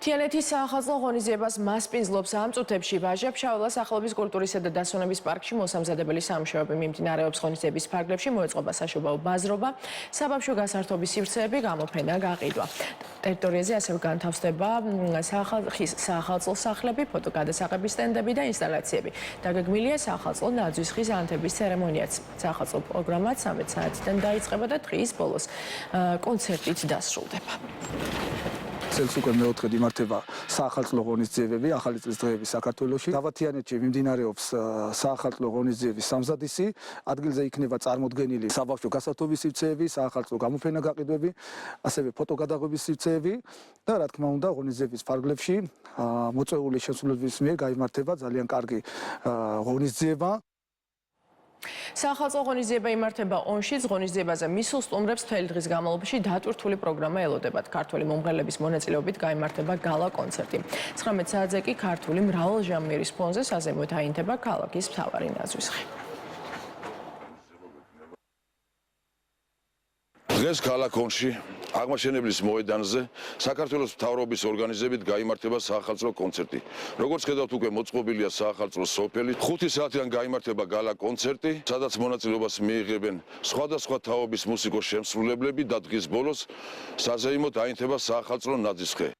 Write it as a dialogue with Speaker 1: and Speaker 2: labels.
Speaker 1: თიანეთის საახალწლო ღონისძიებას მასპინძლობს ამ წუთებში ვაჟა-ფშაველას სახელობის კულტურისა და დასვენების პარკში მოსამზადებელი სამუშაოები მიმდინარეობს. ღონისძიების ფარგლებში მოეწყობა საშობაო ბაზრობა, საბავშვო გასართობის სივრცეები, გამოფენა, გაყიდვა. ტერიტორიაზე ასევე განთავსდება საახალწლო სახლები, ფოტოგადასაღების სტენდები და ინსტალაციები. დაგეგმილია საახალწლო ნაძვის ხის ანთების ცერემონიაც. საახალწლო პროგრამა 13 საათიდან დაიწყება და დღის ბოლოს კონცერტით დასრულდება.
Speaker 2: წელს უკვე მეოთხედ იმართება საახალწლო ღონისძიებები ახალი წლის დღეები საქართველოში. დავათიანეთში მიმდინარეობს საახალწლო ღონისძიების სამზადისი. ადგილზე იქნება წარმოდგენილი საბავშვო გასართობის სივრცეები, საახალწლო გამოფენა გაყიდვები, ასევე ფოტოგადაღების სივრცეები და რა თქმა უნდა ღონისძიების ფარგლებში მოწვეული შესრულების მიერ გაიმართება ძალიან კარგი ღონისძიება.
Speaker 1: საახალწლო ღონისძიება იმართება ონშიც. ღონისძიებაზე მისულ სტუმრებს მთელი დღის განმავლობაში დატვირთული პროგრამა ელოდებათ. ქართველი მომღერლების მონაწილეობით გაიმართება გალა კონცერტი. 19 საათზე კი ქართული მრავალჟანრის ფონზე საზეიმოდ აინთება ქალაქის მთავარი ნაძვისხი.
Speaker 3: დღეს ქალაქ ონში აღმაშენებლის მოედანზე საქართველოს მთავრობის ორგანიზებით გაიმართება საახალწლო კონცერტი. როგორც ხედავთ, უკვე მოწყობილია საახალწლო სოფელი. 5 საათიდან გაიმართება გალა კონცერტი, სადაც მონაწილეობას მიიღებენ სხვადასხვა თაობის მუსიკოს შემსრულებლები და დღის ბოლოს საზეიმოდ აინთება საახალწლო ნაძისხე.